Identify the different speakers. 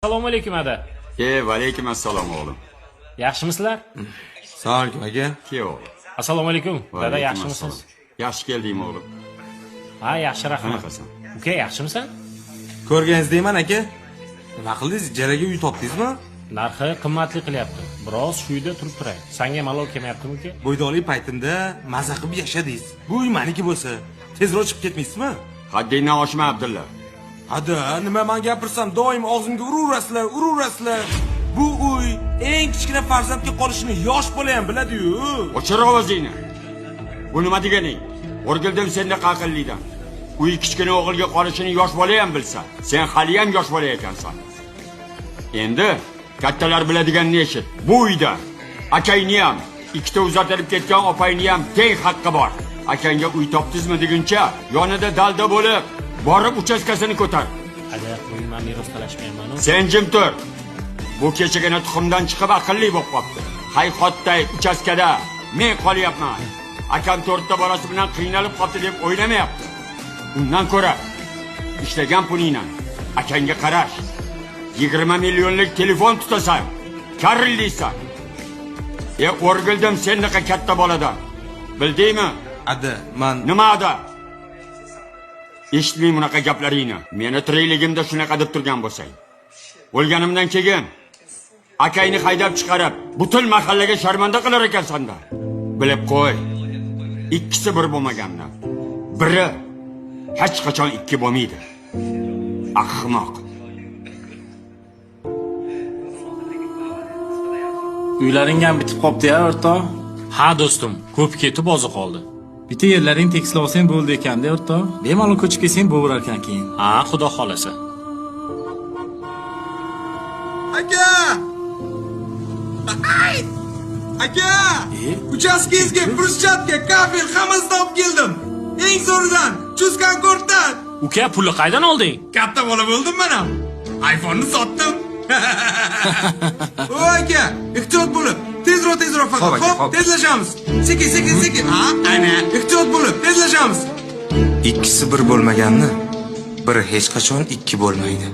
Speaker 1: Assalomu alaykum ada.
Speaker 2: Va alaykum assalom o'g'lim.
Speaker 1: Yaxshimisizlar?
Speaker 3: Assalomu alaykum aka.
Speaker 2: O'g'lim.
Speaker 1: Assalomu alaykum.
Speaker 2: Va
Speaker 1: Dada,
Speaker 2: alaykum
Speaker 1: yaxshimisiz?
Speaker 2: assalom. Yaxshi keldingmi o'g'lim?
Speaker 1: Ha, yaxshi, rahmat.
Speaker 2: Qanaqasan?
Speaker 1: Uka, yaxshimisan?
Speaker 3: Ko'rganingizdayman aka. Nima qildingiz? Ijaraga uy topdingizmi?
Speaker 1: Narxi qimmatli qilyapti. Biroz shuyda turib turay. Senga malol kelmayaptimi uka?
Speaker 3: Bo'ydoqlik paytimda maza qilib yashadingiz. Bu uy meniki bo'lsa, tezroq chiqib ketmaysizmi?
Speaker 2: Haddingdan oshma Abdulla.
Speaker 3: Ada, nima men gapirsam doim og'zimga uraverasizlar. Bu uy eng kichkina farzandga qolishini yosh bola ham biladi-yu.
Speaker 2: O'chir ovozingni. Bu nima deganing? O'rgildim sendaqa aqllidan. Uy kichkina o'g'ilga qolishini yosh bola ham bilsa, sen hali ham yosh bola ekansan. Endi kattalar biladiganini eshit. Bu uyda akangni ham, ikkita uzatilib ketgan opangni ham teng haqqi bor. Akangga uy topdingizmi deguncha, yonida dalda bo'lib, borib uchastkasini ko'tar.
Speaker 1: Ada, qo'ying, men meros talashmayman.
Speaker 2: Sen jim tur. Bu kechagina tuxumdan chiqib aqlli bo'lib qopti. Hayhotday uchaskada men qolyapman. Akam to'rtta bolasi bilan qiynalib qopti deb o'ylamayapti. Undan ko'ra ishlagan pulingdan akangga qarash. 20 millionlik telefon tutasan, karrillaysan. O'rgildim sendaqa katta boladan. Bildingmi?
Speaker 3: Ada, men
Speaker 2: Nima ada? Eshitmay bunaqa gaplaringni. Meni tirikligimda shunaqa deb turgan bo'lsang. O'lganimdan keyin akayni haydab chiqarib, butun mahallaga sharmanda qilar ekansan-da. Bilib qo'y. Ikkisi bir bo'lmagandan. Biri hech qachon ikki bo'lmaydi. Ahmoq.
Speaker 4: Uylaring ham bitib qopti-ya, o'rtoq.
Speaker 1: Ha, do'stim, ko'p ketib ozi qoldi.
Speaker 4: Bitta yerlaring tekisla olsang bo'ldi ekanda, o'rtoq. Bemalol ko'chib kelsang bo'lar ekan keyin.
Speaker 1: Ha, xudo xolasa.
Speaker 3: aka! Aka! Uchastkangizga, bruschatka, kafel hammasini olib keldim. Eng zo'ridan, chuskan kortdan.
Speaker 1: Uka, pulni qaydan olding?
Speaker 3: Katta bola bo'ldim men ham. iPhone'ni sotdim. O aka, ehtiyot bo'lib, tezroq faqat. Xo'p, tezlashamiz. Sekin. Ha, ana, ehtiyot bo'lib, tezlashamiz.
Speaker 5: Ikkisi bir bo'lmaganni, biri hech qachon ikki bo'lmaydi.